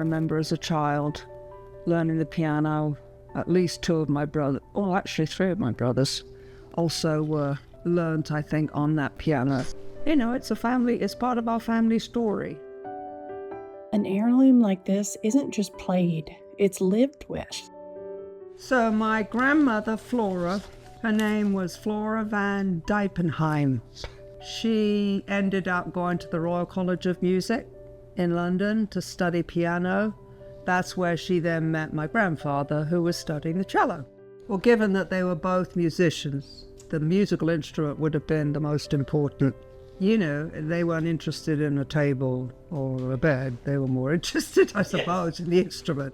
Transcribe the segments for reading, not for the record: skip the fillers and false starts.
remember as a child learning the piano. At least two of my brothers, well, actually three of my brothers, also were learned, I think, on that piano. You know, it's part of our family story. An heirloom like this isn't just played, it's lived with. So my grandmother, Flora, her name was Flora van Diepenheim. She ended up going to the Royal College of Music in London to study piano. That's where she then met my grandfather, who was studying the cello. Well, given that they were both musicians, the musical instrument would have been the most important. You know, they weren't interested in a table or a bed. They were more interested, I suppose, in the instrument.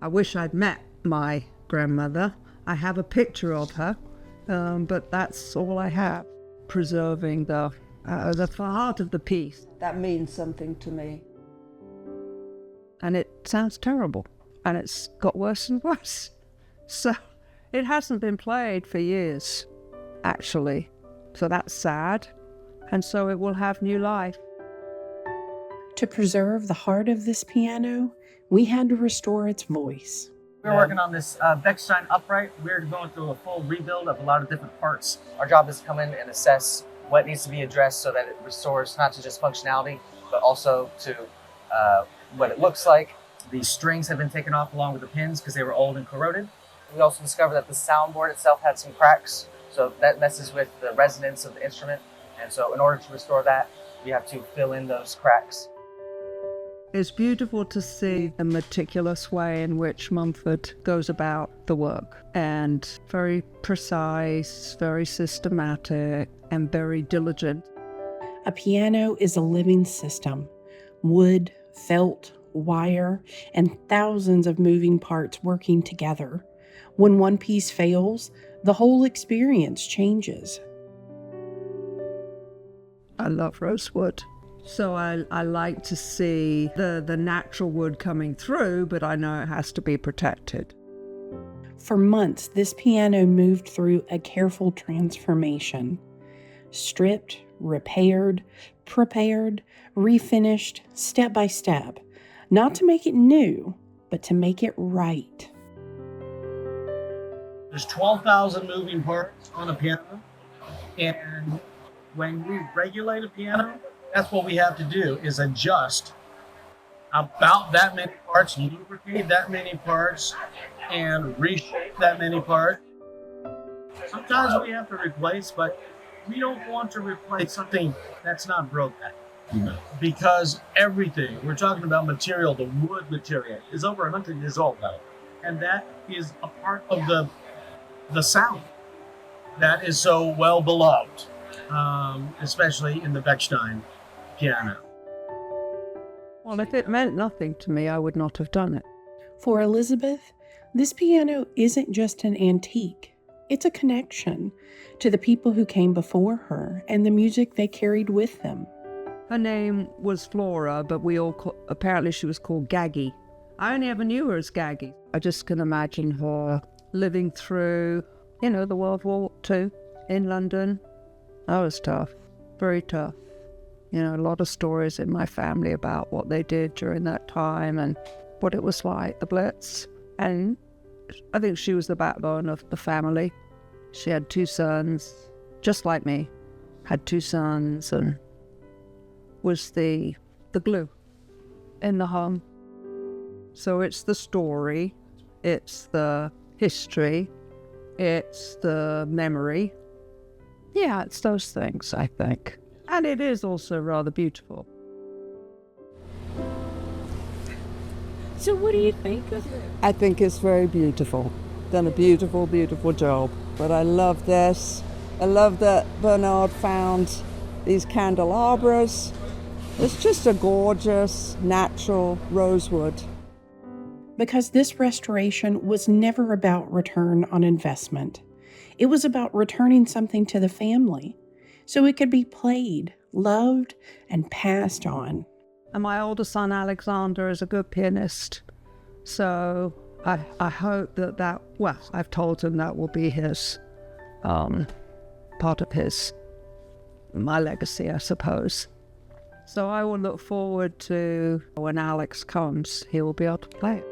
I wish I'd met my grandmother. I have a picture of her, but that's all I have. Preserving the heart of the piece. That means something to me. And it sounds terrible, and it's got worse and worse. So it hasn't been played for years, actually. So that's sad, and so it will have new life. To preserve the heart of this piano, we had to restore its voice. We're working on this Bechstein upright. We're going through a full rebuild of a lot of different parts. Our job is to come in and assess what needs to be addressed so that it restores not to just functionality, but also to what it looks like. The strings have been taken off along with the pins because they were old and corroded. We also discovered that the soundboard itself had some cracks, so that messes with the resonance of the instrument. And so in order to restore that, we have to fill in those cracks. It's beautiful to see the meticulous way in which Mumford goes about the work, and very precise, very systematic, and very diligent. A piano is a living system. Wood, felt, wire, and thousands of moving parts working together. When one piece fails, the whole experience changes. I love rosewood. So I like to see the natural wood coming through, but I know it has to be protected. For months, this piano moved through a careful transformation. Stripped, repaired, prepared, refinished, step by step. Not to make it new, but to make it right. There's 12,000 moving parts on a piano, and when we regulate a piano, that's what we have to do, is adjust about that many parts, lubricate that many parts, and reshape that many parts. Sometimes we have to replace, but we don't want to replace something that's not broken. Because everything, we're talking about material, the wood material, is over 100 years old now. And that is a part of the sound that is so well beloved, especially in the Bechstein piano. Well, if it meant nothing to me, I would not have done it. For Elizabeth, this piano isn't just an antique. It's a connection to the people who came before her and the music they carried with them. Her name was Flora, but apparently she was called Gaggy. I only ever knew her as Gaggy. I just can imagine her living through, the World War II in London. That was tough, very tough. A lot of stories in my family about what they did during that time and what it was like, the Blitz. And I think she was the backbone of the family. She had two sons, just like me, had two sons, and was the glue in the home. So it's the story, it's the history, it's the memory. Yeah, it's those things, I think. And it is also rather beautiful. So what do you think of it? I think it's very beautiful. Done a beautiful, beautiful job. But I love this. I love that Bernard found these candelabras. It's just a gorgeous, natural rosewood. Because this restoration was never about return on investment. It was about returning something to the family, so it could be played, loved, and passed on. And my older son, Alexander, is a good pianist. So I hope I've told him that will be his, part of my legacy, I suppose. So I will look forward to when Alex comes, he will be able to play it.